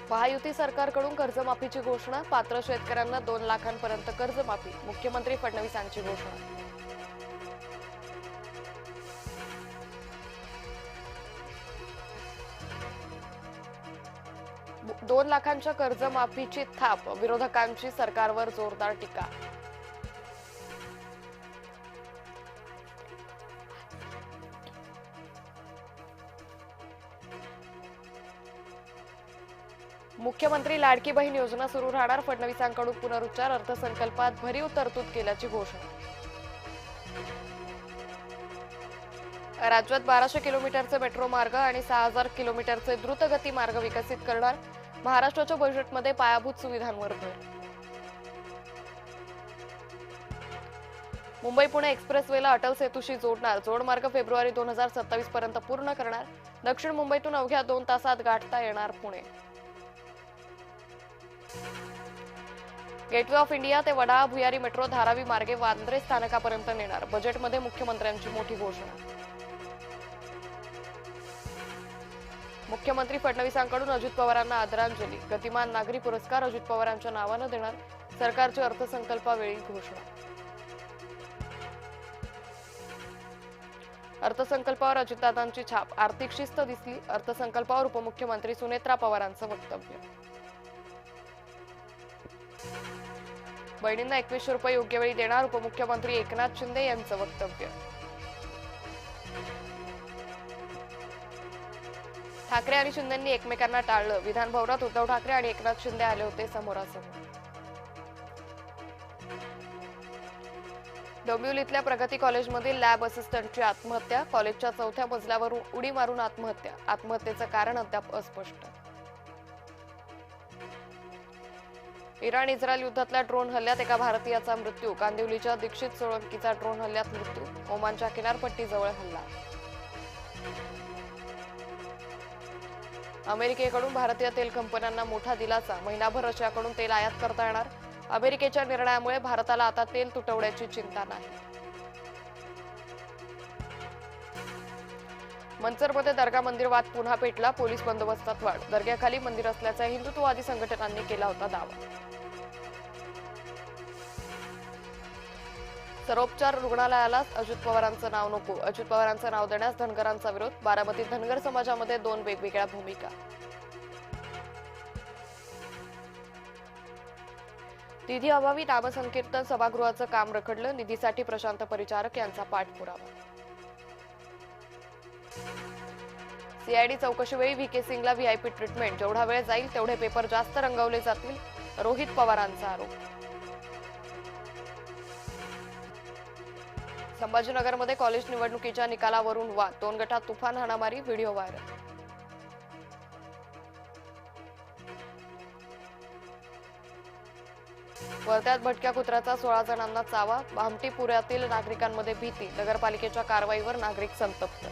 महायुती सरकारकडून कर्जमाफीची घोषणा, पात्र शेतकऱ्यांना 2 लाखांपर्यंत कर्जमाफी, मुख्यमंत्री फडणवीसांची घोषणा. 2 लाखांच्या कर्जमाफीची थाप, विरोधकांची सरकारवर जोरदार टीका. मुख्यमंत्री लाडकी बहीण योजना सुरू राहणार, फडणवीसांकडून पुनरुच्चार, अर्थसंकल्पात भरीव तरतूद केल्याची घोषणा. राज्यात 1200 किलोमीटरचे मेट्रो मार्ग आणि 6000 किलोमीटरचे द्रुतगती मार्ग विकसित करणार, महाराष्ट्राच्या बजेटमध्ये पायाभूत सुविधांवर भर. मुंबई पुणे एक्सप्रेसवेला अटल सेतूशी जोडणार, जोडमार्ग फेब्रुवारी 2027 पर्यंत पूर्ण करणार, दक्षिण मुंबईतून अवघ्या 2 तासात गाठता येणार पुणे. गेटवे ऑफ इंडिया ते वडाळा भुयारी मेट्रो धारावी मार्गे वांद्रे स्थानकापर्यंत नेणार, बजेटमध्ये मुख्यमंत्र्यांची मोठी घोषणा. मुख्यमंत्री फडणवीसांकडून अजित पवारांना आदरांजली, गतिमान नागरी पुरस्कार अजित पवारांच्या नावानं देणार, सरकारची अर्थसंकल्पावेळी घोषणा. अर्थसंकल्पावर अजितदादांची छाप, आर्थिक शिस्त दिसली, अर्थसंकल्पावर उपमुख्यमंत्री सुनेत्रा पवारांचं वक्तव्य. बहिणींना 2100 रुपये योग्य वेळी देणार, उपमुख्यमंत्री एकनाथ शिंदे यांचं वक्तव्य. ठाकरे आणि शिंदेंनी एकमेकांना टाळलं, विधान भवनात उद्धव ठाकरे आणि एकनाथ शिंदे आले होते समोरासमोर. डोंबिवलीतल्या प्रगती कॉलेजमधील लॅब असिस्टंटची आत्महत्या, कॉलेजच्या 4थ्या मजल्यावर उडी मारून आत्महत्या, आत्महत्येचं कारण अद्याप अस्पष्ट. इराण इस्रायल युद्धातल्या ड्रोन हल्ल्यात एका भारतीयाचा मृत्यू, कांदिवलीच्या दीक्षित सोळंकीचा ड्रोन हल्ल्यात मृत्यू, ओमानच्या किनारपट्टीजवळ हल्ला. अमेरिकेकडून भारतीय तेल कंपन्यांना मोठा दिलासा, महिनाभर रशियाकडून तेल आयात करता येणार, अमेरिकेच्या निर्णयामुळे भारताला आता तेल तुटवड्याची चिंता नाही. मंचरमध्ये दर्गा मंदिर वाद पुन्हा पेटला, पोलीस बंदोबस्तात वाढ, दर्ग्याखाली मंदिर असल्याचा हिंदुत्ववादी संघटनांनी केला होता दावा. सर्वोपचार रुग्णालयालाच अजित पवारांचं नाव नको, अजित पवारांचं नाव देण्यास धनगरांचा विरोध, बारामतीत धनगर समाजामध्ये 2 वेगवेगळ्या भूमिका. निधी अभावी नामसंकीर्तन सभागृहाचं काम रखडलं, निधीसाठी प्रशांत परिचारक यांचा पाठपुरावा. सीआयडी चौकशीवेळी व्ही के सिंगला व्हीआयपी ट्रीटमेंट, जेवढा वेळ जाईल तेवढे पेपर जास्त रंगवले जातील, रोहित पवारांचा आरोप. संभाजीनगरमध्ये कॉलेज निवडणुकीच्या निकालावरून वाद, 2 गटात तुफान हाणामारी, व्हिडिओ व्हायरल. वर्ध्यात भटक्या कुत्र्याचा 16 जणांना चावा, भामटीपुऱ्यातील नागरिकांमध्ये भीती, नगरपालिकेच्या कारवाईवर नागरिक संतप्त.